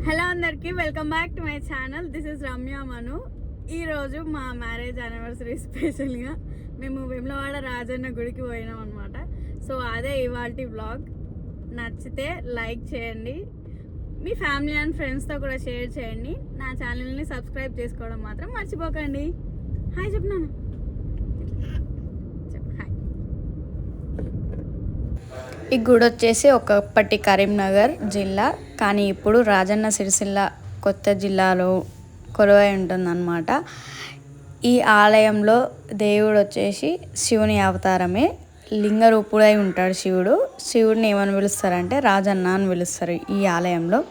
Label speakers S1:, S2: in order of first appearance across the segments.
S1: Hello అందరికీ welcome back to my channel. This is Ramya Manu. ఈరోజు మా మ్యారేజ్ యానివర్సరీ స్పెషల్గా మేము వేములవాడ రాజన్న గుడికి పోయినాం అనమాట. సో అదే ఇవాల్టి వ్లాగ్. నచ్చితే లైక్ చేయండి, మీ ఫ్యామిలీ అండ్ ఫ్రెండ్స్తో కూడా షేర్ చేయండి. నా ఛానల్ని సబ్స్క్రైబ్ చేసుకోవడం మాత్రం మర్చిపోకండి. హాయ్ చెప్పినాను. ఈ గుడి వచ్చేసి ఒకప్పటి కరీంనగర్ జిల్లా, కానీ ఇప్పుడు రాజన్న సిరిసిల్ల కొత్త జిల్లాలో కొలువై ఉంటుందన్నమాట. ఈ ఆలయంలో దేవుడు వచ్చేసి శివుని అవతారమే, లింగ రూపుడై ఉంటాడు శివుడు. శివుడిని ఏమని పిలుస్తారంటే రాజన్న అని పిలుస్తారు ఈ ఆలయంలో.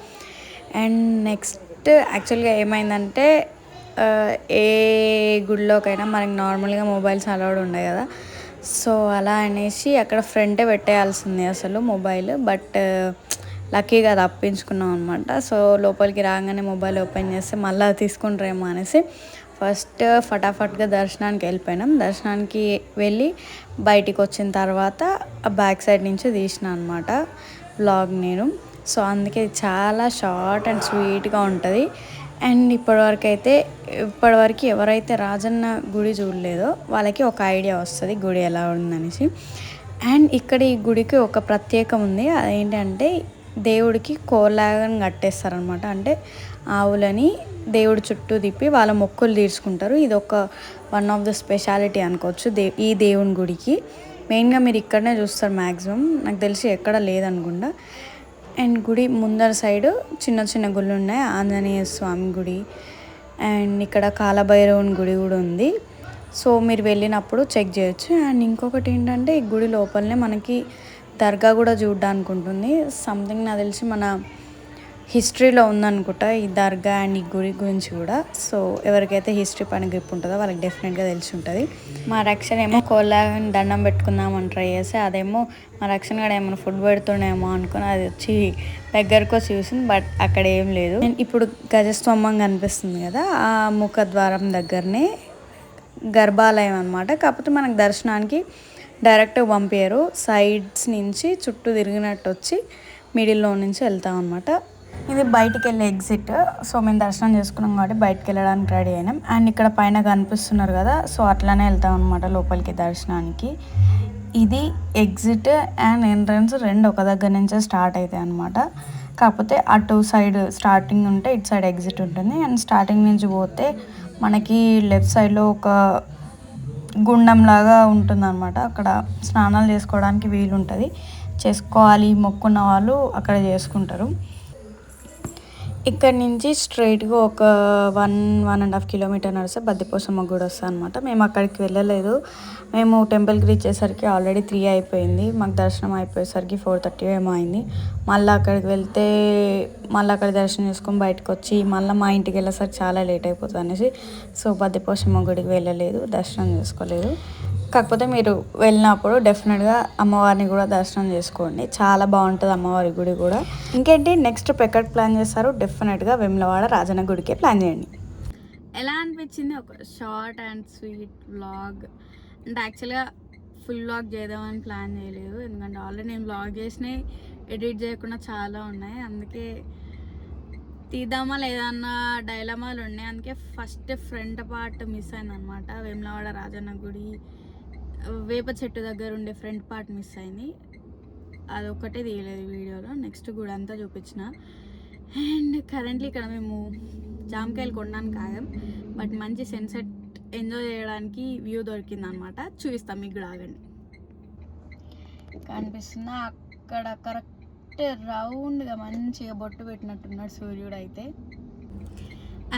S1: అండ్ నెక్స్ట్ యాక్చువల్గా ఏమైందంటే ఏ గుడిలోకైనా మనకి నార్మల్గా మొబైల్స్ అలౌడ్ ఉన్నాయి కదా, సో అలా అనేసి అక్కడ ఫ్రంటే పెట్టేయాల్సింది అసలు మొబైల్. బట్ లక్కీగా తప్పించుకున్నాం అనమాట. సో లోపలికి రాగానే మొబైల్ ఓపెన్ చేస్తే మళ్ళీ తీసుకుంటారేమో అనేసి ఫస్ట్ ఫటాఫట్గా దర్శనానికి వెళ్ళిపోయినాం. దర్శనానికి వెళ్ళి బయటికి వచ్చిన తర్వాత బ్యాక్ సైడ్ నుంచి తీసిన అనమాట వ్లాగ్ నేను. సో అందుకే చాలా షార్ట్ అండ్ స్వీట్గా ఉంటుంది. అండ్ ఇప్పటివరకు ఎవరైతే రాజన్న గుడి చూడలేదో వాళ్ళకి ఒక ఐడియా వస్తుంది గుడి ఎలా ఉందనేసి. అండ్ ఇక్కడ ఈ గుడికి ఒక ప్రత్యేకం ఉంది. అదేంటంటే దేవుడికి కోలాగని కట్టేస్తారనమాట. అంటే ఆవులని దేవుడి చుట్టూ తిప్పి వాళ్ళ మొక్కులు తీర్చుకుంటారు. ఇది ఒక వన్ ఆఫ్ ద స్పెషాలిటీ అనుకోవచ్చు ఈ దేవుని గుడికి. మెయిన్గా మీరు ఇక్కడనే చూస్తారు మ్యాక్సిమం, నాకు తెలిసి ఎక్కడ లేదనుకుంటా. అండ్ గుడి ముందర సైడు చిన్న చిన్న గుళ్ళు ఉన్నాయి. ఆంజనేయ స్వామి గుడి అండ్ ఇక్కడ కాలభైరవుని గుడి కూడా ఉంది. సో మీరు వెళ్ళినప్పుడు చెక్ చేయొచ్చు. అండ్ ఇంకొకటి ఏంటంటే ఈ గుడి లోపలనే మనకి దర్గా కూడా చూడడానికి ఉంటుంది. సంథింగ్ నాకు తెలిసి మన హిస్టరీలో ఉందనుకుంటా ఈ దర్గా అండ్ ఈ గుడి గురించి కూడా. సో ఎవరికైతే హిస్టరీ పైన గ్రిప్ ఉంటుందో వాళ్ళకి డెఫినెట్గా తెలిసి ఉంటుంది. మా రక్షణ ఏమో కోలాగని దండం పెట్టుకుందామని ట్రై చేస్తే అదేమో మా రక్షణ కూడా ఏమైనా ఫుడ్ పెడుతుండేమో అనుకుని అది వచ్చి దగ్గరకు చూసింది. బట్ అక్కడ ఏం లేదు. ఇప్పుడు గజస్తంభం కనిపిస్తుంది కదా, ఆ ముఖద్వారం దగ్గరనే గర్భాలయం అనమాట. కాకపోతే మనకు దర్శనానికి డైరెక్ట్గా పంపించారు. సైడ్స్ నుంచి చుట్టూ తిరిగినట్టు వచ్చి మిడిల్లో నుంచి వెళ్తాం అనమాట. ఇది బయటికి వెళ్ళే ఎగ్జిట్. సో మేము దర్శనం చేసుకున్నాం కాబట్టి బయటికి వెళ్ళడానికి రెడీ అయినాం. అండ్ ఇక్కడ పైన కనిపిస్తున్నారు కదా, సో అట్లానే వెళ్తాం అనమాట లోపలికి దర్శనానికి. ఇది ఎగ్జిట్ అండ్ ఎంట్రన్స్ రెండు ఒక దగ్గర నుంచే స్టార్ట్ అవుతాయి అనమాట. కాకపోతే అటు సైడ్ స్టార్టింగ్ ఉంటే ఇటు సైడ్ ఎగ్జిట్ ఉంటుంది. అండ్ స్టార్టింగ్ నుంచి పోతే మనకి లెఫ్ట్ సైడ్లో ఒక గుండం లాగా ఉంటుంది అనమాట. అక్కడ స్నానాలు చేసుకోవడానికి వీలు ఉంటుంది. చేసుకోవాలి మొక్కున్న వాళ్ళు అక్కడ చేసుకుంటారు. ఇక్కడ నుంచి స్ట్రైట్గా ఒక 1.5 కిలోమీటర్ నడిస్తే బద్దిపోసమ్మ గుడి వస్తుంది అనమాట. మేము అక్కడికి వెళ్ళలేదు. మేము టెంపుల్కి రీచ్ అయ్యేసరికి ఆల్రెడీ 3 అయిపోయింది. మాకు దర్శనం అయిపోయేసరికి 4:30 ఏమో అయింది. మళ్ళీ అక్కడికి వెళ్తే మళ్ళీ అక్కడ దర్శనం చేసుకొని బయటకు వచ్చి మళ్ళీ మా ఇంటికి వెళ్ళేసరికి చాలా లేట్ అయిపోతుంది అనేసి సో బద్దిపోసమ్మ గుడికి వెళ్ళలేదు, దర్శనం చేసుకోలేదు. కాకపోతే మీరు వెళ్ళినప్పుడు డెఫినెట్గా అమ్మవారిని కూడా దర్శనం చేసుకోండి, చాలా బాగుంటుంది అమ్మవారి గుడి కూడా. ఇంకేంటి నెక్స్ట్ ఎక్కడ ప్లాన్ చేస్తారు? డెఫినెట్గా వేములవాడ రాజన్న గుడికే ప్లాన్ చేయండి. ఎలా అనిపించింది ఒక షార్ట్ అండ్ స్వీట్ వ్లాగ్? అంటే యాక్చువల్గా ఫుల్ వ్లాగ్ చేద్దామని ప్లాన్ చేయలేదు, ఎందుకంటే ఆల్రెడీ నేను వ్లాగ్ చేసినవి ఎడిట్ చేయకుండా చాలా ఉన్నాయి. అందుకే తీద్దామా లేదన్న డైలమాలు ఉన్నాయి. అందుకే ఫస్ట్ ఫ్రంట్ పార్ట్ మిస్ అయిందనమాట. వేములవాడ రాజన్న గుడి వేప చెట్టు దగ్గర ఉండే ఫ్రంట్ పార్ట్ మిస్ అయింది. అదొక్కటే తీయలేదు వీడియోలో. నెక్స్ట్ గుడి అంతా చూపించిన. అండ్ కరెంట్లీ ఇక్కడ మేము జామకాయలు కొనడానికి ఆగాం, బట్ మంచి సన్సెట్ ఎంజాయ్ చేయడానికి వ్యూ దొరికింది అనమాట. చూపిస్తాం మీకు కూడా, ఆగండి. కనిపిస్తుందా అక్కడ కరెక్ట్ రౌండ్గా మంచిగా బొట్టు పెట్టినట్టున్నాడు సూర్యుడు అయితే.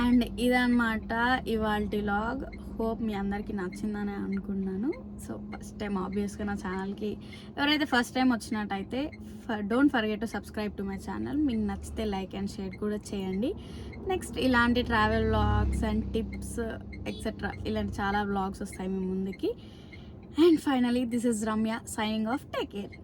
S1: అండ్ ఇదన్నమాట ఇవాల్టి వ్లాగ్. హోప్ మీ అందరికీ నచ్చిందని అనుకున్నాను. సో ఫస్ట్ టైం ఆబ్వియస్గా నా ఛానల్కి ఎవరైతే ఫస్ట్ టైం వచ్చినట్టయితే don't forget to subscribe to my channel. మీకు నచ్చితే లైక్ అండ్ షేర్ కూడా చేయండి. నెక్స్ట్ ఇలాంటి travel vlogs and tips etcetera ఇలాంటి చాలా వ్లాగ్స్ వస్తాయి మీ ముందుకి. And finally this is Ramya signing off. Take care.